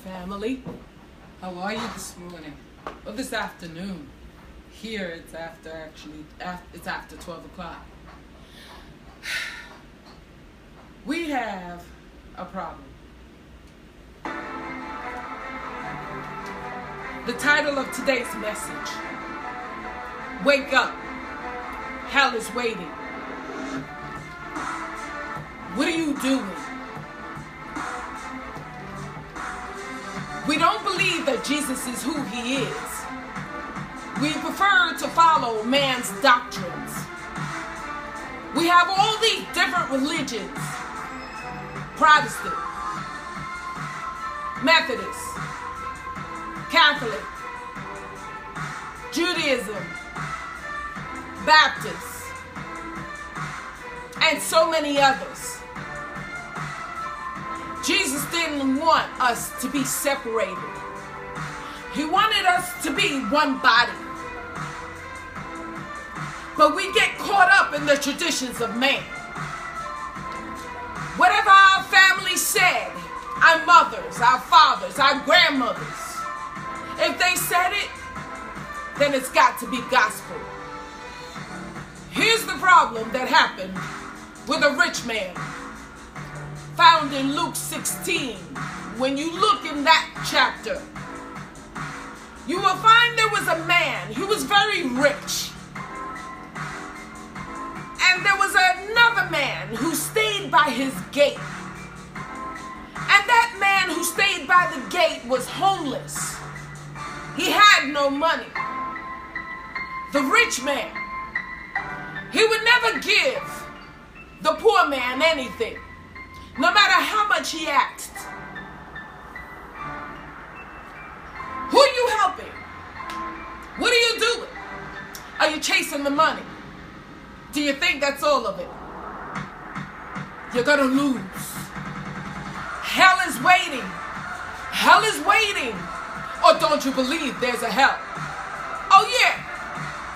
family. How are you this morning? Or this afternoon? Here it's after 12 o'clock. We have a problem. The title of today's message: Wake up, hell is waiting. What are you doing? We don't believe that Jesus is who he is. We prefer to follow man's doctrines. We have all these different religions: Protestant, Methodist, Catholic, Judaism, Baptist, and so many others. Jesus didn't want us to be separated. He wanted us to be one body. But we get caught up in the traditions of man. Whatever our family said, our mothers, our fathers, our grandmothers, if they said it, then it's got to be gospel. Here's the problem that happened with a rich man, found in Luke 16. When you look in that chapter, you will find there was a man who was very rich. And there was another man who stayed by his gate. And that man who stayed by the gate was homeless. He had no money. The rich man, he would never give the poor man anything, no matter how much he asked. Who are you helping? What are you doing? Are you chasing the money? Do you think that's all of it? You're gonna lose. Hell is waiting. Hell is waiting. Or don't you believe there's a hell? Oh yeah,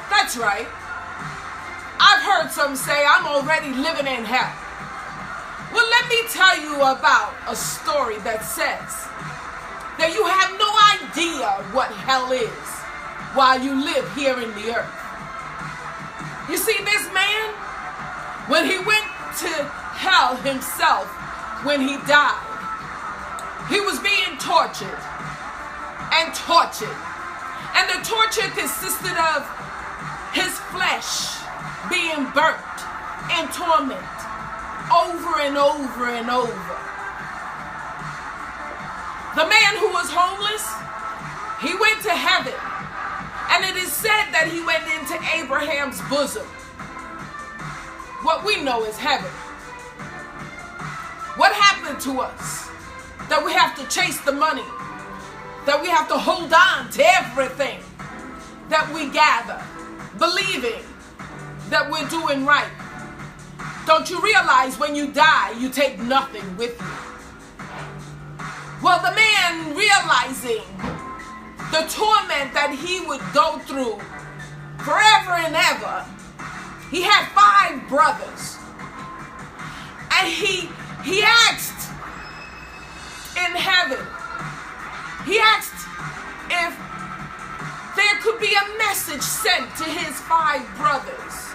that's right. I've heard some say I'm already living in hell. Well, let me tell you about a story that says that you have no idea what hell is while you live here in the earth. You see, this man, when he went to hell himself, when he died, he was being tortured and tortured. And the torture consisted of his flesh being burnt in torment over and over and over. The man who was homeless, he went to heaven. And it is said that he went into Abraham's bosom. What we know is heaven. What happened to us? That we have to chase the money. That we have to hold on to everything that we gather, believing that we're doing right. Don't you realize when you die, you take nothing with you? Well, the man, realizing the torment that he would go through forever and ever, he had 5 brothers. And he asked in heaven, he asked if there could be a message sent to his 5 brothers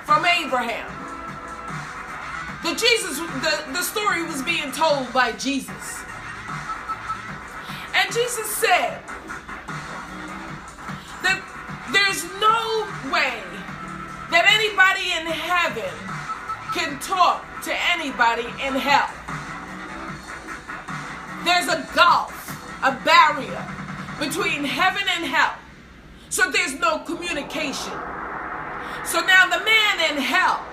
from Abraham. The story was being told by Jesus. And Jesus said that there's no way that anybody in heaven can talk to anybody in hell. There's a gulf, a barrier between heaven and hell. So there's no communication. So now the man in hell,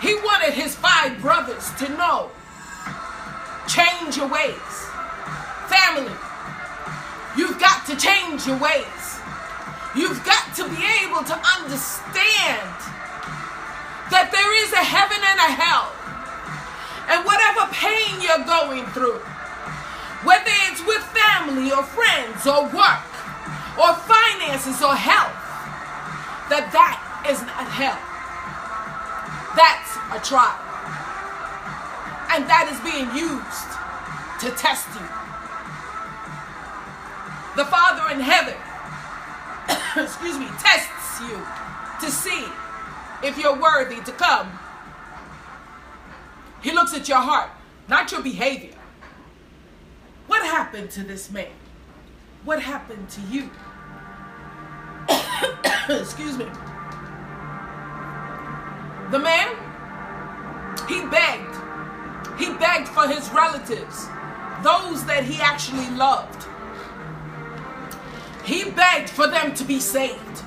he wanted his 5 brothers to know, change your ways. Family, you've got to change your ways. You've got to be able to understand that there is a heaven and a hell. And whatever pain you're going through, whether it's with family or friends or work or finances or health, that is not hell. That's a trial. And that is being used to test you. The Father in heaven, excuse me, tests you to see if you're worthy to come. He looks at your heart, not your behavior. What happened to this man? What happened to you? Excuse me. The man, he begged. He begged for his relatives, those that he actually loved. He begged for them to be saved.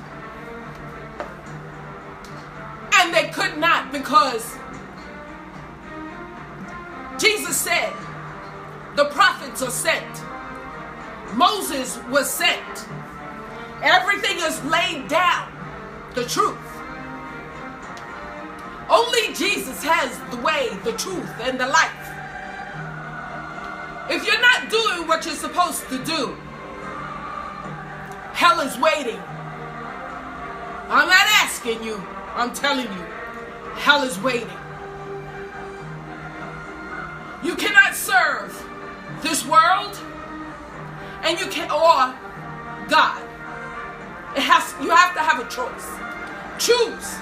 And they could not, because Jesus said the prophets are sent. Moses was sent. Everything is laid down, the truth. Only Jesus has the way, the truth, and the life. If you're not doing what you're supposed to do, hell is waiting. I'm not asking you, I'm telling you, hell is waiting. You cannot serve this world and or God. You have to have a choice. Choose.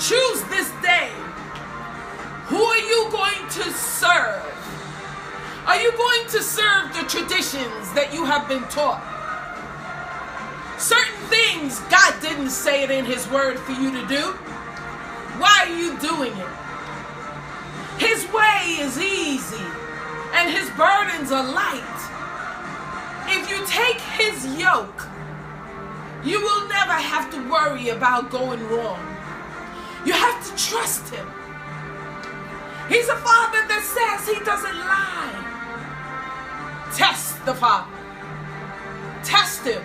Choose this day. Who are you going to serve? Are you going to serve the traditions that you have been taught? Certain things, God didn't say it in His word for you to do. Why are you doing it? His way is easy and His burdens are light. If you take His yoke, you will never have to worry about going wrong. You have to trust Him. He's a Father that says He doesn't lie. Test the Father. Test Him,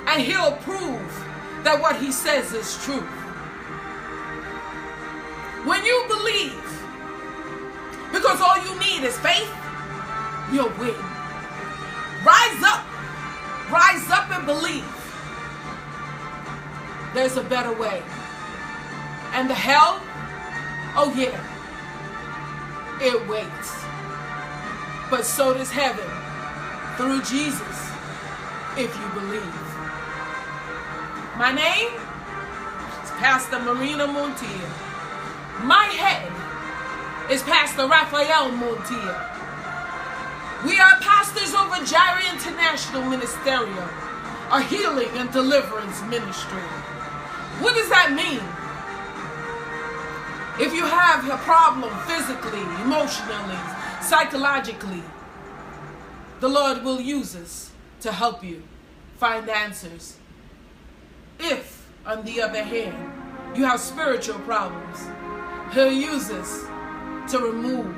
and He'll prove that what He says is true. When you believe, because all you need is faith, you'll win. Rise up. Rise up and believe. There's a better way. And the hell, oh yeah, it waits. But so does heaven through Jesus, if you believe. My name is Pastor Marina Montilla. My head is Pastor Raphael Montilla. We are pastors over JirahInternational Ministerial, a healing and deliverance ministry. What does that mean? If you have a problem physically, emotionally, psychologically, the Lord will use us to help you find answers. If, on the other hand, you have spiritual problems, He'll use us to remove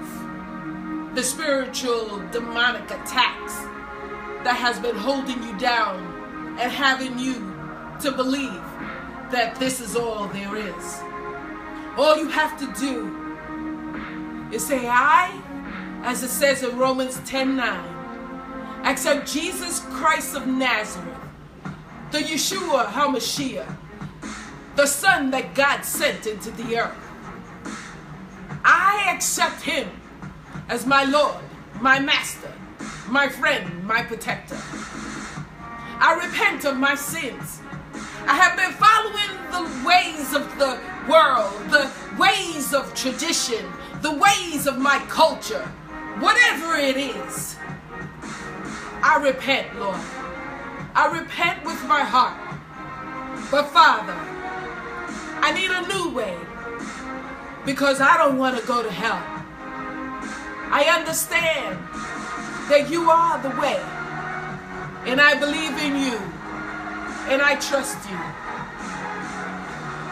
the spiritual demonic attacks that has been holding you down and having you to believe that this is all there is. All you have to do is say, I, as it says in Romans 10:9, accept Jesus Christ of Nazareth, the Yeshua HaMashiach, the Son that God sent into the earth. I accept Him as my Lord, my Master, my friend, my protector. I repent of my sins. I have been following the ways of the world, the ways of tradition, the ways of my culture, whatever it is. I repent, Lord. I repent with my heart. But Father, I need a new way, because I don't want to go to hell. I understand that you are the way, and I believe in you, and I trust you.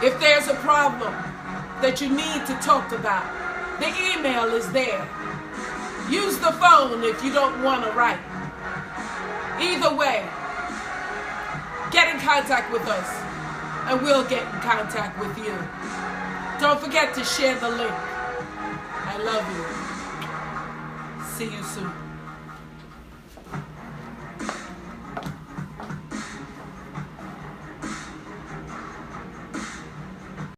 If there's a problem that you need to talk about, the email is there. Use the phone if you don't want to write. Either way, get in contact with us, and we'll get in contact with you. Don't forget to share the link. I love you. See you soon.